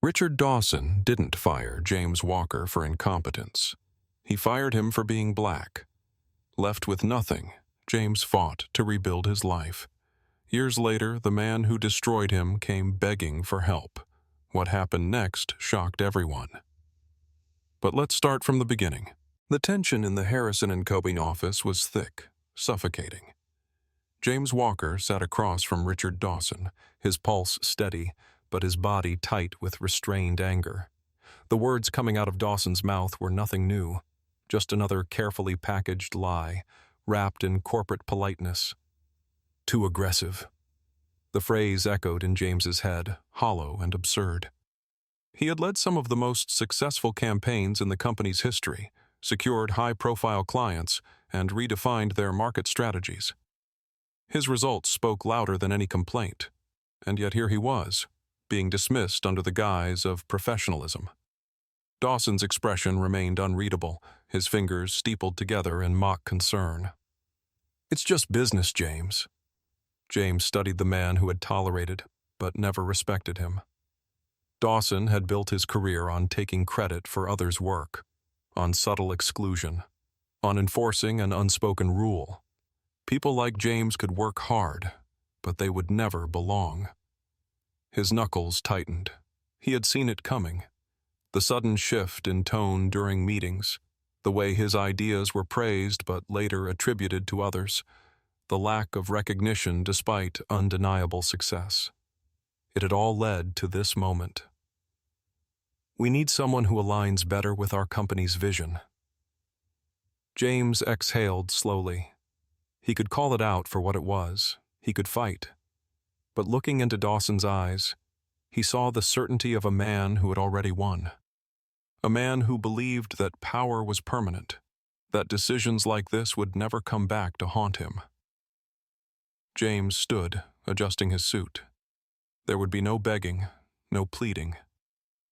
Richard Dawson didn't fire James Walker for incompetence. He fired him for being black. Left with nothing, James fought to rebuild his life. Years later, the man who destroyed him came begging for help. What happened next shocked everyone. But let's start from the beginning. The tension in the Harrison and Coben office was thick, suffocating. James Walker sat across from Richard Dawson, his pulse steady, but his body tight with restrained anger. The words coming out of Dawson's mouth were nothing new, just another carefully packaged lie, wrapped in corporate politeness. Too aggressive. The phrase echoed in James's head, hollow and absurd. He had led some of the most successful campaigns in the company's history, secured high-profile clients, and redefined their market strategies. His results spoke louder than any complaint, and yet here he was, being dismissed under the guise of professionalism. Dawson's expression remained unreadable, his fingers steepled together in mock concern. "It's just business, James." James studied the man who had tolerated, but never respected him. Dawson had built his career on taking credit for others' work, on subtle exclusion, on enforcing an unspoken rule. People like James could work hard, but they would never belong. His knuckles tightened. He had seen it coming. The sudden shift in tone during meetings, the way his ideas were praised but later attributed to others, the lack of recognition despite undeniable success. It had all led to this moment. "We need someone who aligns better with our company's vision." James exhaled slowly. He could call it out for what it was. He could fight. But looking into Dawson's eyes, he saw the certainty of a man who had already won. A man who believed that power was permanent, that decisions like this would never come back to haunt him. James stood, adjusting his suit. There would be no begging, no pleading.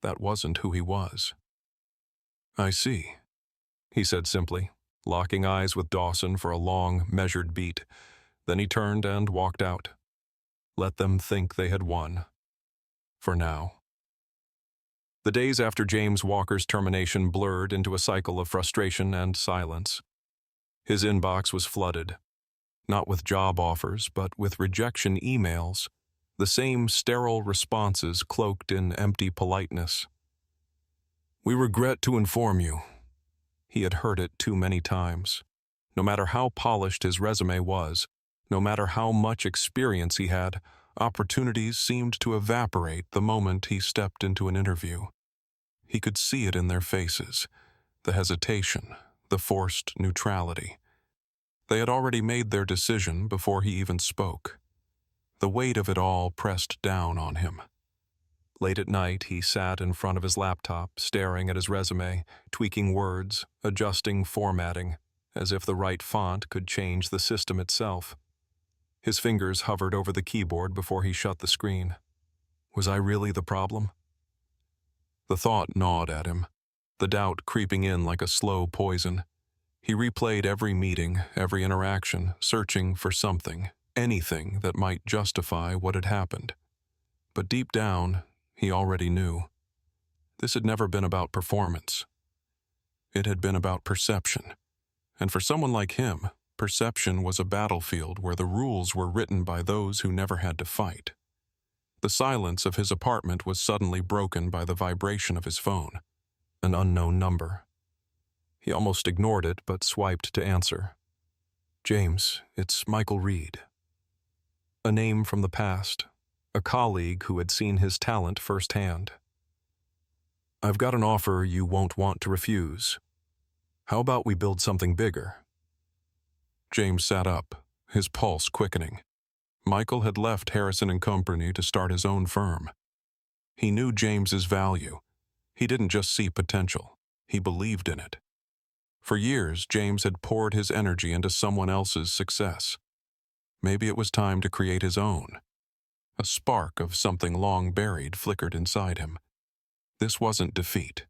That wasn't who he was. "I see," he said simply, locking eyes with Dawson for a long, measured beat. Then he turned and walked out. Let them think they had won. For now. The days after James Walker's termination blurred into a cycle of frustration and silence. His inbox was flooded, not with job offers, but with rejection emails, the same sterile responses cloaked in empty politeness. "We regret to inform you." He had heard it too many times. No matter how polished his resume was, no matter how much experience he had, opportunities seemed to evaporate the moment he stepped into an interview. He could see it in their faces, the hesitation, the forced neutrality. They had already made their decision before he even spoke. The weight of it all pressed down on him. Late at night, he sat in front of his laptop, staring at his resume, tweaking words, adjusting formatting, as if the right font could change the system itself. His fingers hovered over the keyboard before he shut the screen. Was I really the problem? The thought gnawed at him, the doubt creeping in like a slow poison. He replayed every meeting, every interaction, searching for something, anything that might justify what had happened. But deep down, he already knew. This had never been about performance. It had been about perception. And for someone like him, perception was a battlefield where the rules were written by those who never had to fight. The silence of his apartment was suddenly broken by the vibration of his phone, an unknown number. He almost ignored it, but swiped to answer. "James, it's Michael Reed." A name from the past, a colleague who had seen his talent firsthand. "I've got an offer you won't want to refuse. How about we build something bigger?" James sat up, his pulse quickening. Michael had left Harrison and Company to start his own firm. He knew James's value. He didn't just see potential. He believed in it. For years, James had poured his energy into someone else's success. Maybe it was time to create his own. A spark of something long buried flickered inside him. This wasn't defeat.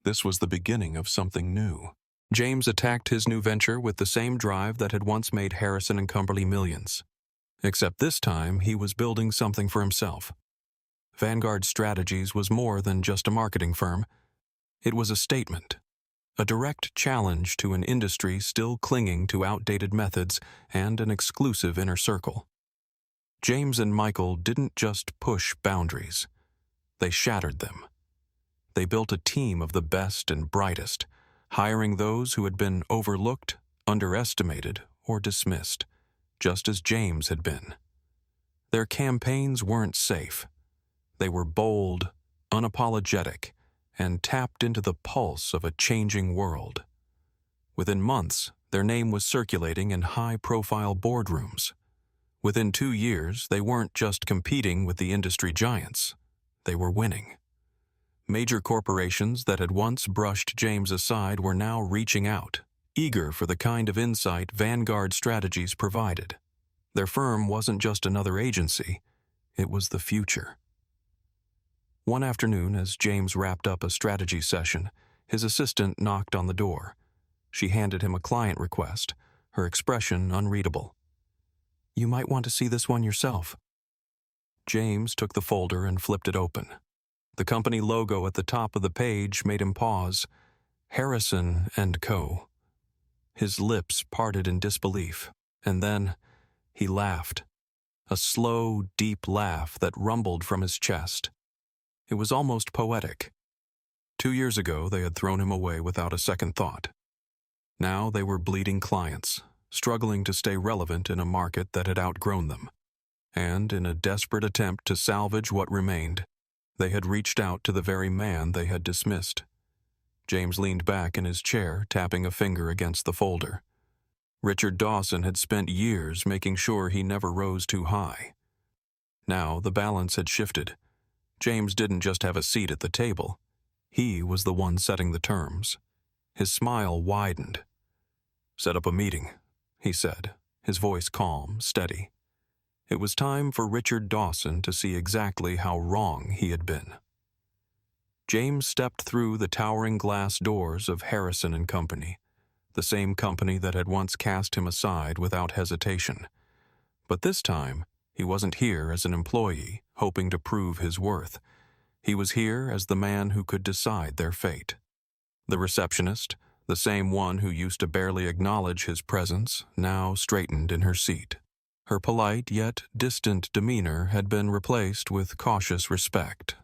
This was the beginning of something new. James attacked his new venture with the same drive that had once made Harrison and Company millions. Except this time, he was building something for himself. Vanguard Strategies was more than just a marketing firm. It was a statement, a direct challenge to an industry still clinging to outdated methods and an exclusive inner circle. James and Michael didn't just push boundaries. They shattered them. They built a team of the best and brightest, hiring those who had been overlooked, underestimated, or dismissed, just as James had been. Their campaigns weren't safe. They were bold, unapologetic, and tapped into the pulse of a changing world. Within months, their name was circulating in high-profile boardrooms. Within 2 years, they weren't just competing with the industry giants. They were winning. Major corporations that had once brushed James aside were now reaching out, eager for the kind of insight Vanguard Strategies provided. Their firm wasn't just another agency, it was the future. One afternoon, as James wrapped up a strategy session, his assistant knocked on the door. She handed him a client request, her expression unreadable. "You might want to see this one yourself." James took the folder and flipped it open. The company logo at the top of the page made him pause. Harrison & Co. His lips parted in disbelief, and then he laughed. A slow, deep laugh that rumbled from his chest. It was almost poetic. 2 years ago, they had thrown him away without a second thought. Now they were bleeding clients, struggling to stay relevant in a market that had outgrown them. And in a desperate attempt to salvage what remained, they had reached out to the very man they had dismissed. James leaned back in his chair, tapping a finger against the folder. Richard Dawson had spent years making sure he never rose too high. Now the balance had shifted. James didn't just have a seat at the table. He was the one setting the terms. His smile widened. "Set up a meeting," he said, his voice calm, steady. It was time for Richard Dawson to see exactly how wrong he had been. James stepped through the towering glass doors of Harrison & Company, the same company that had once cast him aside without hesitation. But this time, he wasn't here as an employee, hoping to prove his worth. He was here as the man who could decide their fate. The receptionist, the same one who used to barely acknowledge his presence, now straightened in her seat. Her polite yet distant demeanor had been replaced with cautious respect.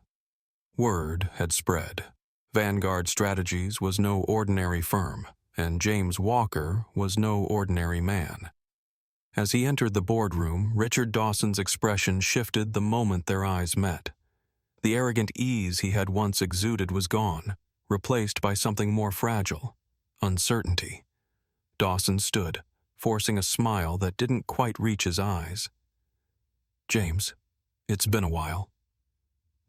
Word had spread. Vanguard Strategies was no ordinary firm, and James Walker was no ordinary man. As he entered the boardroom, Richard Dawson's expression shifted the moment their eyes met. The arrogant ease he had once exuded was gone, replaced by something more fragile: uncertainty. Dawson stood, forcing a smile that didn't quite reach his eyes. "James, it's been a while."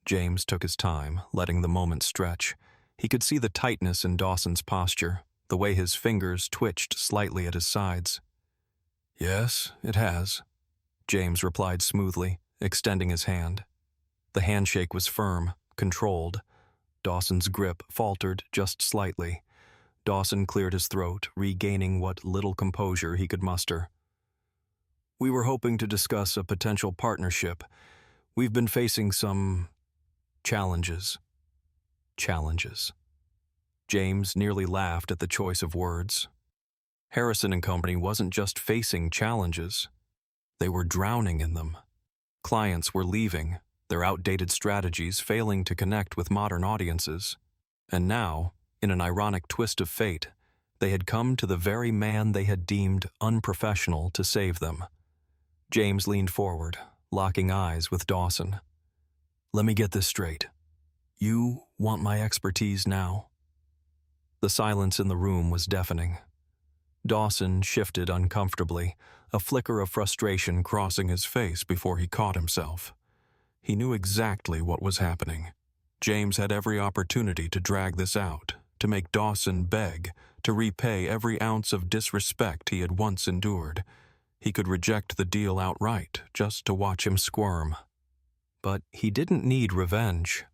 James took his time, letting the moment stretch. He could see the tightness in Dawson's posture, the way his fingers twitched slightly at his sides. "Yes, it has," James replied smoothly, extending his hand. The handshake was firm, controlled. Dawson's grip faltered just slightly. Dawson cleared his throat, regaining what little composure he could muster. "We were hoping to discuss a potential partnership. We've been facing some challenges." Challenges. James nearly laughed at the choice of words. Harrison & Company wasn't just facing challenges. They were drowning in them. Clients were leaving, their outdated strategies failing to connect with modern audiences. And now, in an ironic twist of fate, they had come to the very man they had deemed unprofessional to save them. James leaned forward, locking eyes with Dawson. "Let me get this straight. You want my expertise now?" The silence in the room was deafening. Dawson shifted uncomfortably, a flicker of frustration crossing his face before he caught himself. He knew exactly what was happening. James had every opportunity to drag this out, to make Dawson beg, to repay every ounce of disrespect he had once endured. He could reject the deal outright, just to watch him squirm. But he didn't need revenge.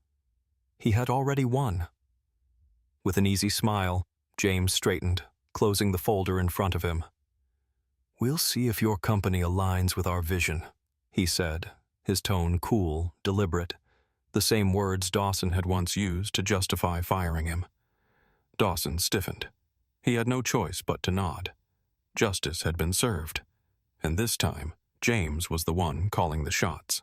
He had already won. With an easy smile, James straightened, closing the folder in front of him. "We'll see if your company aligns with our vision," he said, his tone cool, deliberate. the same words Dawson had once used to justify firing him. Dawson stiffened. He had no choice but to nod. Justice had been served, and this time, James was the one calling the shots.